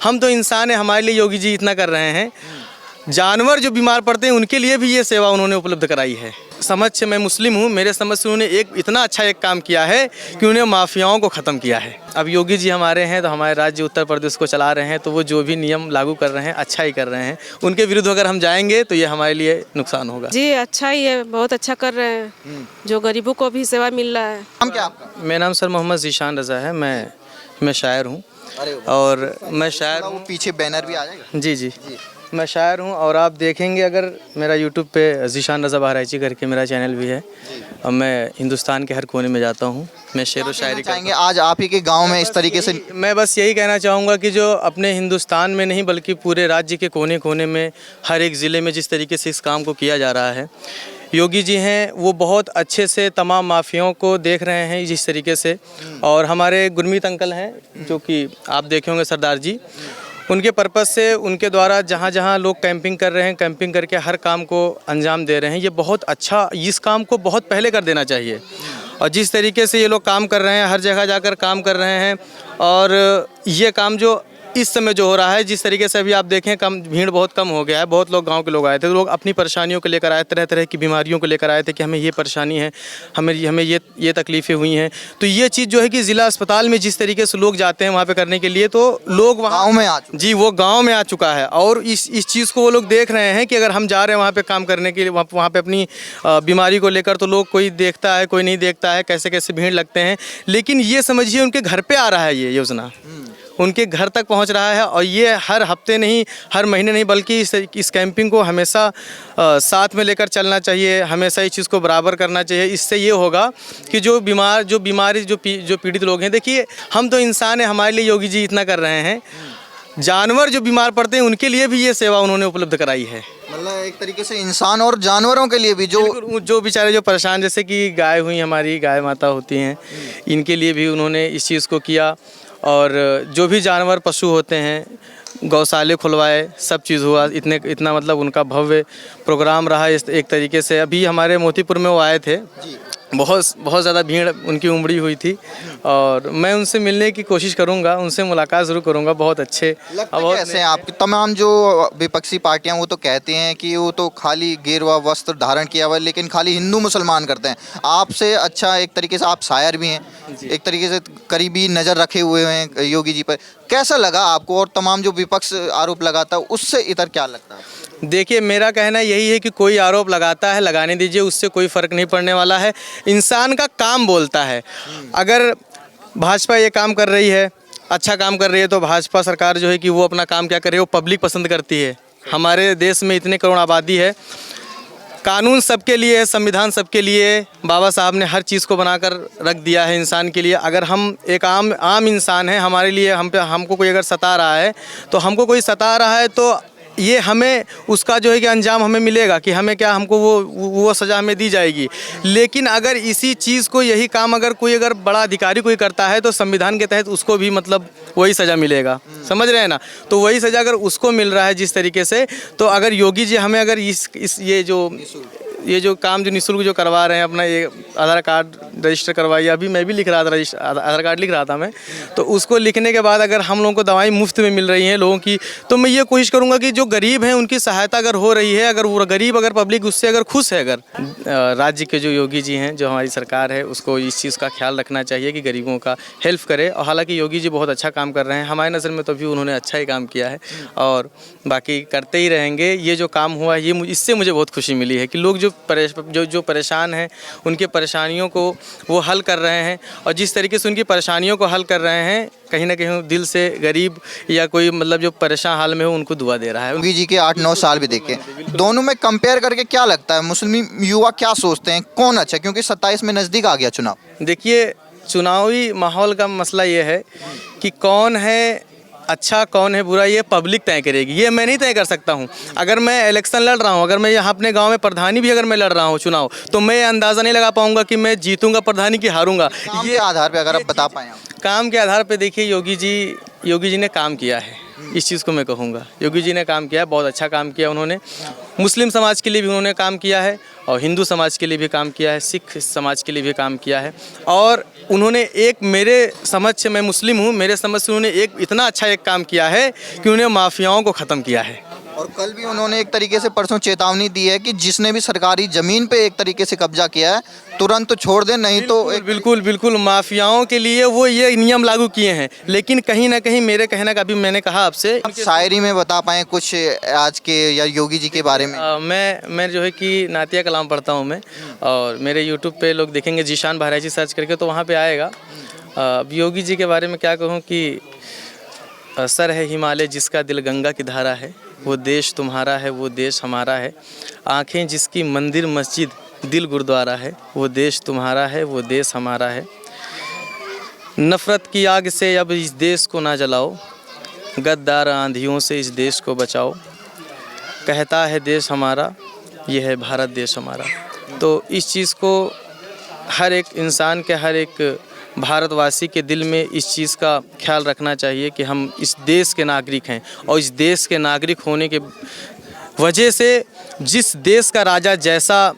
हम तो इंसान हैं, हमारे लिए योगी जी इतना कर रहे हैं। जानवर जो बीमार पड़ते हैं उनके लिए भी ये सेवा उन्होंने उपलब्ध कराई है। समझ से मैं मुस्लिम हूँ, मेरे समझ से उन्होंने एक इतना अच्छा एक काम किया है कि उन्हें माफियाओं को ख़त्म किया है। अब योगी जी हमारे हैं तो हमारे राज्य उत्तर प्रदेश को चला रहे हैं, तो वो जो भी नियम लागू कर रहे हैं अच्छा ही कर रहे हैं। उनके विरुद्ध अगर हम जाएंगे तो ये हमारे लिए नुकसान होगा। जी अच्छा ही है, बहुत अच्छा कर रहे हैं, जो गरीबों को भी सेवा मिल रहा है। नाम क्या आपका? मेरा नाम सर मोहम्मद ज़ीशान रज़ा है। मैं शायर हूँ और मैं शायर वो पीछे बैनर भी आ जाएगा। जी मैं शायर हूँ और आप देखेंगे अगर मेरा यूट्यूब पे ज़ीशान रज़ा बहराइची करके मेरा चैनल भी है और मैं हिंदुस्तान के हर कोने में जाता हूँ। मैं शेर व शायरी चाहेंगे आज आप ही के गांव में इस तरीके से? मैं बस यही कहना चाहूँगा कि जो अपने हिंदुस्तान में नहीं बल्कि पूरे राज्य के कोने कोने में हर एक ज़िले में जिस तरीके से इस काम को किया जा रहा है, योगी जी हैं वो बहुत अच्छे से तमाम माफियाओं को देख रहे हैं जिस तरीके से। और हमारे गुरमीत अंकल हैं जो कि आप देखे होंगे सरदार जी, उनके पर्पज़ से उनके द्वारा जहाँ जहाँ लोग कैंपिंग कर रहे हैं, कैंपिंग करके हर काम को अंजाम दे रहे हैं। ये बहुत अच्छा, इस काम को बहुत पहले कर देना चाहिए। और जिस तरीके से ये लोग काम कर रहे हैं, हर जगह जाकर काम कर रहे हैं, और ये काम जो इस समय जो हो रहा है, जिस तरीके से अभी आप देखें कम भीड़ बहुत कम हो गया है। बहुत लोग गांव के लोग आए थे, तो लोग अपनी परेशानियों को लेकर आए, तरह तरह की बीमारियों को लेकर आए थे कि हमें ये परेशानी है, हमें ये तकलीफ़ें हुई हैं। तो ये चीज़ जो है कि ज़िला अस्पताल में जिस तरीके से लोग जाते हैं वहाँ पे करने के लिए, तो लोग वहाँ गाँव में आ चुके। जी वो गाँव में आ चुका है। और इस चीज़ को वो लोग देख रहे हैं कि अगर हम जा रहे हैं वहाँ पर काम करने के लिए, वहाँ पर अपनी बीमारी को लेकर, तो लोग कोई देखता है कोई नहीं देखता है, कैसे कैसे भीड़ लगते हैं। लेकिन ये समझिए उनके घर पर आ रहा है, ये योजना उनके घर तक पहुंच रहा है। और ये हर हफ्ते नहीं, हर महीने नहीं, बल्कि इस कैंपिंग को हमेशा साथ में लेकर चलना चाहिए, हमेशा इस चीज़ को बराबर करना चाहिए। इससे ये होगा कि जो पीड़ित लोग हैं, देखिए हम तो इंसान हैं, हमारे लिए योगी जी इतना कर रहे हैं। जानवर जो बीमार पड़ते हैं उनके लिए भी ये सेवा उन्होंने उपलब्ध कराई है। मतलब एक तरीके से इंसान और जानवरों के लिए भी जो बेचारे जो परेशान, जैसे कि गाय हुई, हमारी गाय माता होती हैं, इनके लिए भी उन्होंने इस चीज़ को किया। और जो भी जानवर पशु होते हैं, गौशाले खुलवाए, सब चीज़ हुआ। इतना मतलब उनका भव्य प्रोग्राम रहा। इस एक तरीके से अभी हमारे मोतीपुर में वो आए थे, बहुत ज़्यादा भीड़ उनकी उमड़ी हुई थी, और मैं उनसे मिलने की कोशिश करूंगा, उनसे मुलाकात ज़रूर करूंगा। बहुत अच्छे। कैसे आपके तमाम जो विपक्षी पार्टियां वो तो कहती हैं कि वो तो खाली गेरुआ वस्त्र धारण किया हुआ, लेकिन खाली हिंदू मुसलमान करते हैं। आपसे अच्छा एक तरीके से आप शायर भी हैं, एक तरीके से करीबी नज़र रखे हुए हैं योगी जी पर। कैसा लगा आपको? और तमाम जो विपक्ष आरोप लगाता है उससे इधर क्या लगता है? देखिए मेरा कहना यही है कि कोई आरोप लगाता है, लगाने दीजिए, उससे कोई फ़र्क नहीं पड़ने वाला है। इंसान का काम बोलता है। अगर भाजपा ये काम कर रही है, अच्छा काम कर रही है, तो भाजपा सरकार जो है कि वो अपना काम क्या कर रही है, वो पब्लिक पसंद करती है। हमारे देश में इतने करोड़ आबादी है, कानून सबके लिए है, संविधान सबके लिए, बाबा साहब ने हर चीज़ को बनाकर रख दिया है इंसान के लिए। अगर हम एक आम इंसान हैं, हमारे लिए हमको कोई अगर सता रहा है, तो हमको कोई सता रहा है तो ये हमें उसका जो है कि अंजाम हमें मिलेगा, कि हमें क्या, हमको वो सज़ा हमें दी जाएगी। लेकिन अगर इसी चीज़ को, यही काम अगर बड़ा अधिकारी कोई करता है, तो संविधान के तहत उसको भी मतलब वही सज़ा मिलेगा। समझ रहे हैं ना? तो वही सज़ा अगर उसको मिल रहा है जिस तरीके से, तो अगर योगी जी हमें अगर ये जो काम जो निःशुल्क जो करवा रहे हैं, अपना ये आधार कार्ड रजिस्टर करवाइए। अभी मैं भी लिख रहा था, आधार कार्ड लिख रहा था मैं, तो उसको लिखने के बाद अगर हम लोगों को दवाई मुफ्त में मिल रही हैं लोगों की, तो मैं ये कोशिश करूंगा कि जो गरीब हैं उनकी सहायता अगर हो रही है, अगर वो गरीब, अगर पब्लिक उससे अगर खुश है, अगर राज्य के जो योगी जी हैं, जो हमारी सरकार है, उसको इस चीज़ का ख्याल रखना चाहिए कि गरीबों का हेल्प करे। और हालाँकि योगी जी बहुत अच्छा काम कर रहे हैं, हमारी नज़र में तो भी उन्होंने अच्छा ही काम किया है, और बाकी करते ही रहेंगे। ये जो काम हुआ है, इससे मुझे बहुत खुशी मिली है कि लोग जो परेशान हैं, उनके परेशानियों को वो हल कर रहे हैं। और जिस तरीके से उनकी परेशानियों को हल कर रहे हैं, कहीं ना कहीं दिल से गरीब या कोई मतलब जो परेशान हाल में हो, उनको दुआ दे रहा है। योगी जी के 8-9 साल भी देखे, दोनों में कंपेयर करके क्या लगता है, मुस्लिम युवा क्या सोचते हैं, कौन अच्छा? क्योंकि 27 में नज़दीक आ गया चुनाव। देखिए चुनावी माहौल का मसला ये है कि कौन है अच्छा, कौन है बुरा, ये पब्लिक तय करेगी, ये मैं नहीं तय कर सकता हूँ। अगर मैं इलेक्शन लड़ रहा हूँ, अगर मैं यहाँ अपने गांव में प्रधानी भी अगर मैं लड़ रहा हूँ चुनाव, तो मैं अंदाज़ा नहीं लगा पाऊँगा कि मैं जीतूंगा प्रधानी की हारूंगा। ये आधार पे अगर आप बता पाएँ। काम के आधार पे देखिए योगी जी ने काम किया है, इस चीज़ को मैं कहूँगा। योगी जी ने काम किया है, बहुत अच्छा काम किया उन्होंने। मुस्लिम समाज के लिए भी उन्होंने काम किया है और हिंदू समाज के लिए भी काम किया है, सिख समाज के लिए भी काम किया है। और उन्होंने एक, मेरे समझ से, मैं मुस्लिम हूँ, मेरे समझ से उन्होंने एक इतना अच्छा एक काम किया है कि उन्हें माफियाओं को ख़त्म किया है। और कल भी उन्होंने एक तरीके से परसों चेतावनी दी है कि जिसने भी सरकारी ज़मीन पे एक तरीके से कब्जा किया है तुरंत छोड़ दें, नहीं तो एक बिल्कुल बिल्कुल माफियाओं के लिए वो ये नियम लागू किए हैं। लेकिन कहीं ना कहीं मेरे कहने का, अभी मैंने कहा आपसे, आप शायरी में बता पाएँ कुछ आज के या योगी जी के बारे में। मैं जो है कि नातिया कलाम पढ़ता हूँ मैं, और मेरे यूट्यूब पे लोग देखेंगे जीशान बहराइची सर्च करके तो वहाँ पे आएगा। अब योगी जी के बारे में क्या कहूँ कि सर है हिमालय जिसका दिल गंगा की धारा है, वो देश तुम्हारा है वो देश हमारा है। आँखें जिसकी मंदिर मस्जिद दिल गुरुद्वारा है, वो देश तुम्हारा है वो देश हमारा है। नफ़रत की आग से अब इस देश को ना जलाओ, गद्दार आंधियों से इस देश को बचाओ। कहता है देश हमारा, ये है भारत देश हमारा। तो इस चीज़ को हर एक इंसान के, हर एक भारतवासी के दिल में इस चीज़ का ख्याल रखना चाहिए कि हम इस देश के नागरिक हैं, और इस देश के नागरिक होने के वजह से जिस देश का राजा जैसा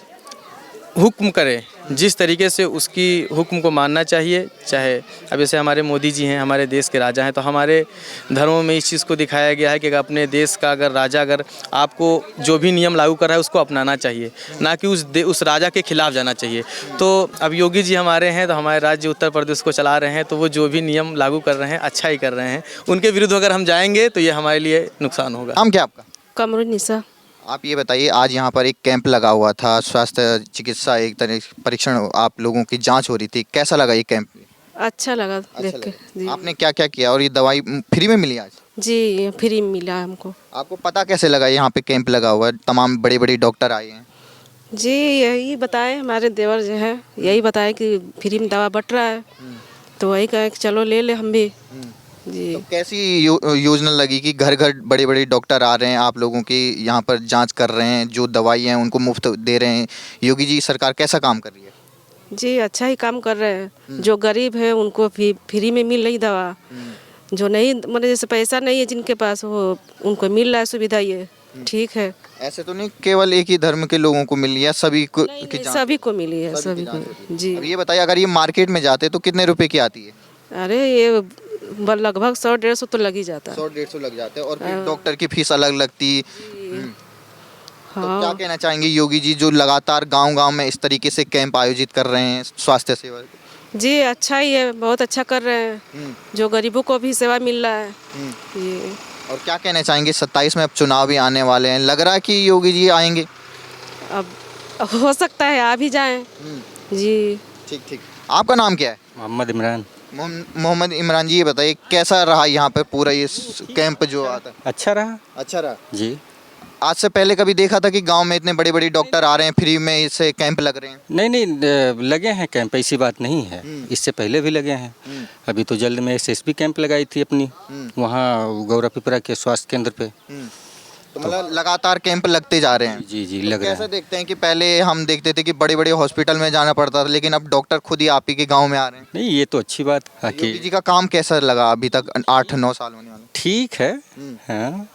हुक्म करे, जिस तरीके से उसकी हुक्म को मानना चाहिए। चाहे अब जैसे हमारे मोदी जी हैं, हमारे देश के राजा हैं, तो हमारे धर्मों में इस चीज़ को दिखाया गया है कि अपने देश का अगर राजा, अगर आपको जो भी नियम लागू कर रहा है उसको अपनाना चाहिए, ना कि उस राजा के खिलाफ जाना चाहिए। तो अब योगी जी हमारे हैं, तो हमारे राज्य उत्तर प्रदेश को चला रहे हैं, तो वो जो भी नियम लागू कर रहे हैं अच्छा ही कर रहे हैं। उनके विरुद्ध अगर हम जाएंगे तो ये हमारे लिए नुकसान होगा। नाम क्या आपका? कमरुन्निसा। आप ये बताइए, आज यहाँ पर एक कैंप लगा हुआ था, स्वास्थ्य चिकित्सा एक तरह परीक्षण, आप लोगों की जांच हो रही थी, कैसा लगा ये कैंप? अच्छा लगा देख के जी। आपने क्या क्या किया और ये दवाई फ्री में मिली आज? जी फ्री मिला हमको। आपको पता कैसे लगा यहाँ पे कैंप लगा हुआ है, तमाम बड़े बड़े डॉक्टर आए हैं? जी यही बताए हमारे देवर जो है, यही बताए कि फ्री में दवा बट रहा है, तो वही कहे कि चलो ले ले हम भी जी। तो कैसी योजना लगी कि घर घर बड़े बड़े डॉक्टर आ रहे हैं, आप लोगों की यहाँ पर जांच कर रहे हैं, जो दवाई हैं उनको मुफ्त दे रहे हैं? योगी जी सरकार कैसा काम कर रही है? जी अच्छा ही काम कर रहे हैं। जो गरीब है उनको भी फ्री में मिल रही दवा, जो नहीं, मतलब जैसे पैसा नहीं है जिनके पास, वो उनको मिल रहा है सुविधा, ये ठीक है। ऐसे तो नहीं केवल एक ही धर्म के लोगों को मिली है, सभी को की जांच? सभी को मिली है, सभी को जी। अब ये बताइए, अगर ये मार्केट में जाते तो कितने रुपए की आती है? अरे ये लगभग 100-150 तो लग ही जाता है। 100-150 लग जाते हैं, और फिर डॉक्टर की फीस अलग लगती। तो क्या कहना चाहेंगे योगी जी जो लगातार गांव-गांव में इस तरीके से कैंप आयोजित कर रहे हैं स्वास्थ्य सेवा? जी अच्छा ही है, बहुत अच्छा कर रहे हैं, जो गरीबों को भी सेवा मिल रहा है ये। और क्या कहना चाहेंगे, 27 में अब चुनाव भी आने वाले हैं, लग रहा है कि योगी जी आएंगे? अब हो सकता है आ भी जाएं जी। ठीक ठीक। आपका नाम क्या है? मोहम्मद इमरान। मोहम्मद इमरान जी, ये बताइए कैसा रहा यहाँ पे पूरा ये कैंप जो आता? अच्छा रहा अच्छा रहा जी। आज से पहले कभी देखा था कि गांव में इतने बड़े बड़े डॉक्टर आ रहे हैं, फ्री में इससे कैंप लग रहे हैं? नहीं लगे हैं कैंप, ऐसी बात नहीं है, इससे पहले भी लगे हैं। अभी तो जल्द में SSB कैंप लगाई थी अपनी, वहाँ गौरा पिपरा के स्वास्थ्य केंद्र पे। तो मतलब लगातार कैंप लगते जा रहे हैं? जी तो लग रहा कैसे है। देखते हैं कि पहले हम देखते थे कि बड़े बड़े हॉस्पिटल में जाना पड़ता था, लेकिन अब डॉक्टर खुद ही आप ही के गांव में आ रहे हैं? नहीं ये तो अच्छी बात है योगी कि जी का काम कैसा लगा अभी तक, 8-9 साल होने वाले? ठीक है। हाँ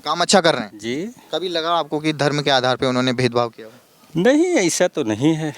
काम अच्छा कर रहे हैं? जी। कभी लगा आपको कि धर्म के आधार पे उन्होंने भेदभाव किया? नहीं ऐसा तो नहीं है।